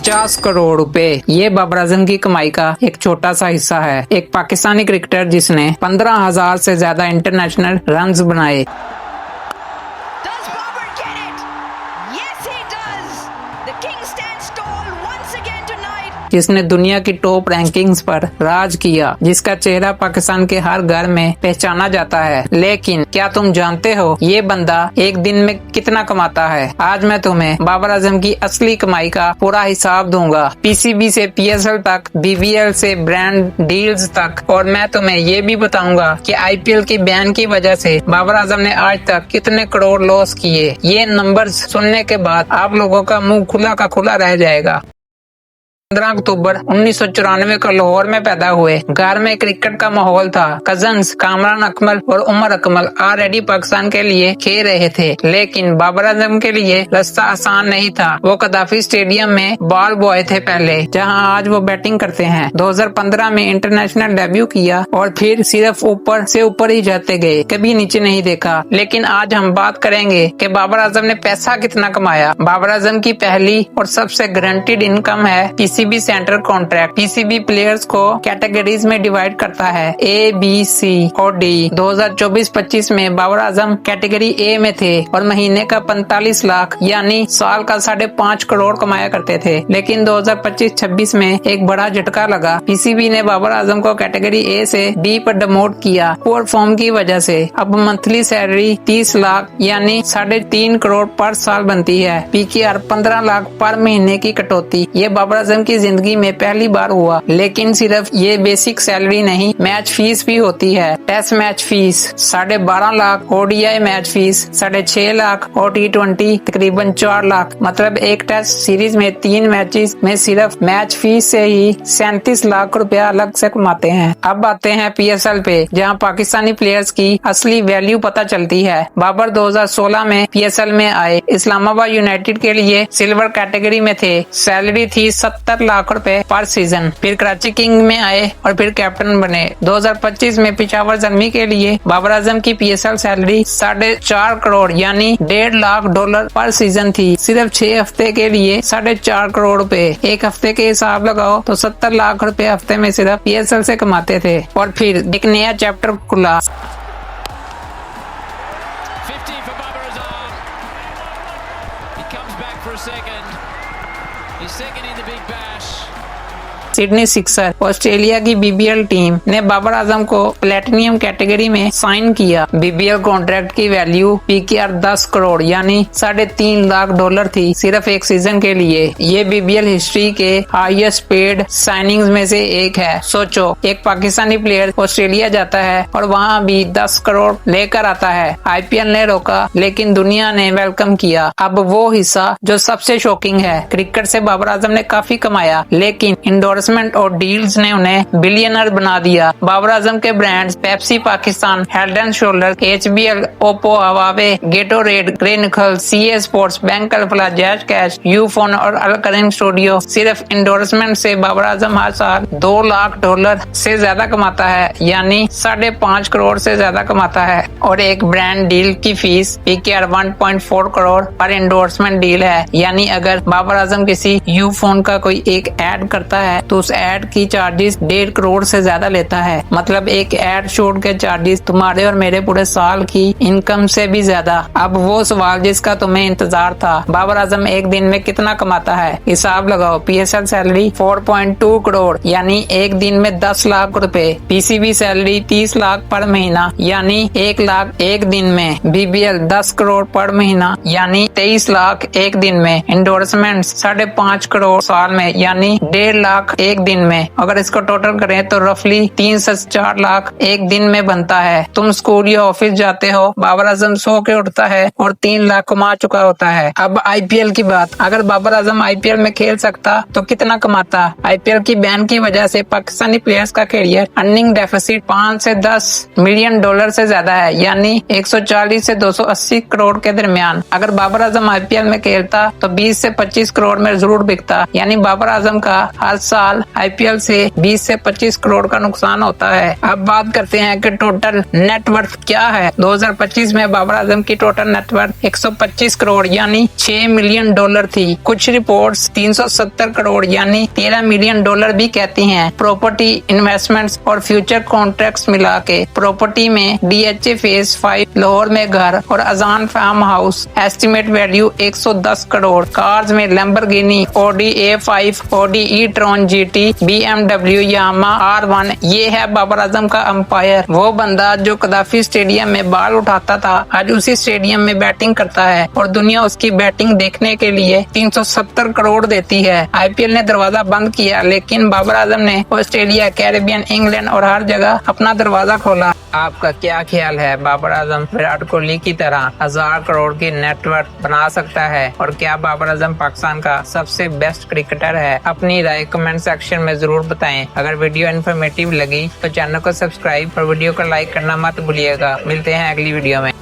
50 करोड़ रुपए, ये बाबर आजम की कमाई का एक छोटा सा हिस्सा है। एक पाकिस्तानी क्रिकेटर जिसने 15,000 से ज्यादा इंटरनेशनल रन्स बनाए। Does Babar get it? Yes, he does. The king stands tall once again tonight. जिसने दुनिया की टॉप रैंकिंग्स पर राज किया, जिसका चेहरा पाकिस्तान के हर घर में पहचाना जाता है। लेकिन क्या तुम जानते हो ये बंदा एक दिन में कितना कमाता है? आज मैं तुम्हें बाबर आजम की असली कमाई का पूरा हिसाब दूंगा, पीसीबी से पीएसएल तक, बीबीएल से ब्रांड डील्स तक, और मैं तुम्हें ये भी बताऊंगा कि आईपीएल के बैन की वजह से बाबर आजम ने आज तक कितने करोड़ लॉस किए। ये नंबर्स सुनने के बाद आप लोगों का मुंह खुला का खुला रह जाएगा। 15 अक्टूबर 1994 को लाहौर में पैदा हुए। घर में क्रिकेट का माहौल था। कजन्स कामरान अकमल और उमर अकमल ऑलरेडी पाकिस्तान के लिए खेल रहे थे, लेकिन बाबर आजम के लिए रास्ता आसान नहीं था। वो कदाफी स्टेडियम में बॉल बॉय थे पहले, जहां आज वो बैटिंग करते हैं। 2015 में इंटरनेशनल डेब्यू किया और फिर सिर्फ ऊपर से ऊपर ही जाते गए, कभी नीचे नहीं देखा। लेकिन आज हम बात करेंगे कि बाबर आजम ने पैसा कितना कमाया। बाबर आजम की पहली और सबसे गारंटीड इनकम है PCB centre contract. PCB players को कैटेगरीज में डिवाइड करता है, ए, बी, सी और डी। 2024-25 में बाबर आजम कैटेगरी ए में थे और महीने का 45 लाख यानी साल का 5.5 करोड़ कमाया करते थे। लेकिन 2025-26 में एक बड़ा झटका लगा। पीसीबी ने बाबर आजम को कैटेगरी ए से बी पर डिमोट किया पुअर फॉर्म की वजह से। अब मंथली सैलरी 30 लाख यानी 3.5 करोड़ पर साल बनती है। पीकेआर 15 लाख पर महीने की कटौती। ये बाबर आजम की जिंदगी में पहली बार हुआ। लेकिन सिर्फ ये बेसिक सैलरी नहीं, मैच फीस भी होती है। Test match fees 12.5 lakh, ODI match fees 6.5 lakh और T20 तकरीबन 4 लाख। मतलब एक टेस्ट सीरीज में 3 मैचेस में सिर्फ मैच फीस से ही 37 लाख रुपया अलग से कमाते हैं। अब आते हैं पीएसएल पे, जहां पाकिस्तानी प्लेयर्स की असली वैल्यू पता चलती है। बाबर 2016 में पीएसएल में आए। इस्लामाबाद यूनाइटेड के लिए सिल्वर कैटेगरी में थे। सैलरी थी 70 लाख रुपए पर सीजन। फिर कराची किंग में आए और फिर कैप्टन बने। 2025 में पिशावर जलमी के लिए बाबर आजम की पीएसएल सैलरी 4.5 करोड़ यानी $1.5 लाख पर सीजन थी। सिर्फ 6 हफ्ते के लिए 4.5 करोड़ रुपए। एक हफ्ते के हिसाब लगाओ तो 70 लाख रुपए हफ्ते में सिर्फ पीएसएल से कमाते थे। और फिर एक नया चैप्टर खुला। सिडनी सिक्सर ऑस्ट्रेलिया की बीबीएल टीम ने बाबर आजम को प्लेटिनियम कैटेगरी में साइन किया। बीबीएल कॉन्ट्रैक्ट की वैल्यू पीकेआर 10 करोड़ यानी $3.5 लाख थी सिर्फ एक सीजन के लिए। ये बीबीएल हिस्ट्री के हाईएस्ट पेड साइनिंग्स में से एक है। सोचो, एक पाकिस्तानी प्लेयर ऑस्ट्रेलिया जाता है और वहाँ भी 10 करोड़ लेकर आता है। आईपीएल ने रोका लेकिन दुनिया ने वेलकम किया। अब वो हिस्सा जो सबसे शॉकिंग है। क्रिकेट से बाबर आजम ने काफी कमाया, लेकिन इंडोर और डील्स ने उन्हें बिलियनर बना दिया। बाबर आजम के brands Pepsi Pakistan, head and shoulder, HBL, Oppo, Huawei, Gatorade, ग्रेनिकल, CA sports, bank Alfalah, Jazz cash, Ufone और अल करीम स्टूडियो। सिर्फ इंडोर्समेंट से बाबर आजम हर साल $2 लाख से ज्यादा कमाता है यानी 5.5 करोड़ से ज्यादा कमाता है। और एक ब्रांड डील की फीस पीकेआर 1.4 करोड़ पर इंडोर्समेंट डील है। यानी अगर बाबर आजम किसी यूफोन का कोई एक ऐड करता है तो उस ऐड की चार्जेस 1.5 करोड़ से ज्यादा लेता है। मतलब एक ऐड शूट के चार्जेस तुम्हारे और मेरे पूरे साल की इनकम से भी ज्यादा। अब वो सवाल जिसका तुम्हें इंतजार था, बाबर आजम एक दिन में कितना कमाता है? हिसाब लगाओ। पीएसएल सैलरी 4.2 करोड़ यानी एक दिन में 10 लाख रुपए। पीसीबी सैलरी 30 लाख पर महीना यानी 1 लाख एक दिन में। बीबीएल 10 करोड़ पर महीना यानी 23 लाख एक दिन में। इंडोर्समेंट 5.5 करोड़ साल में यानी 1.5 लाख एक दिन में। अगर इसको टोटल करें तो रफली 3 से 4 लाख एक दिन में बनता है। तुम स्कूल या ऑफिस जाते हो, बाबर आजम सो के उठता है और 3 लाख कमा चुका होता है। अब आईपीएल की बात। अगर बाबर आजम आईपीएल में खेल सकता तो कितना कमाता? आईपीएल की बैन की वजह से पाकिस्तानी प्लेयर्स का कैरियर अर्निंग डेफिसिट $5 से $10 मिलियन से ज्यादा है यानी 140 से 280 करोड़ के दरमियान। अगर बाबर आजम आईपीएल में खेलता तो 20 से 25 करोड़ में जरूर बिकता। यानी बाबर आजम का हर साल साल IPL से 20 से 25 करोड़ का नुकसान होता है। अब बात करते हैं कि टोटल नेटवर्थ क्या है। 2025 में बाबर आजम की टोटल नेटवर्थ 125 करोड़ यानी $6 मिलियन थी। कुछ रिपोर्ट्स 370 करोड़ यानी $13 मिलियन भी कहती हैं। प्रॉपर्टी, इन्वेस्टमेंट्स और फ्यूचर कॉन्ट्रैक्ट्स मिला के प्रॉपर्टी में DHA फेज 5 लाहौर में घर और Azan farm house estimate value 110 crore. Cars में Lamborghini, Audi A5, Audi e-tron GT, BMW, Yamaha R1। ये है बाबर आजम का अंपायर। वो बंदा जो कदाफी स्टेडियम में बाल उठाता था आज उसी स्टेडियम में बैटिंग करता है और दुनिया उसकी बैटिंग देखने के लिए 370 करोड़ देती है। IPL ने दरवाजा बंद किया लेकिन बाबर आजम ने ऑस्ट्रेलिया, कैरेबियन, इंग्लैंड और हर जगह अपना दरवाजा खोला। आपका क्या ख्याल है, बाबर आजम विराट कोहली की तरह 1000 करोड़ की नेटवर्थ बना सकता है और क्या बाबर आजम पाकिस्तान का सबसे बेस्ट क्रिकेटर है? अपनी राय कमेंट सेक्शन में जरूर बताएं। अगर वीडियो इन्फॉर्मेटिव लगी तो चैनल को सब्सक्राइब और वीडियो को लाइक करना मत भूलिएगा। मिलते हैं अगली वीडियो में।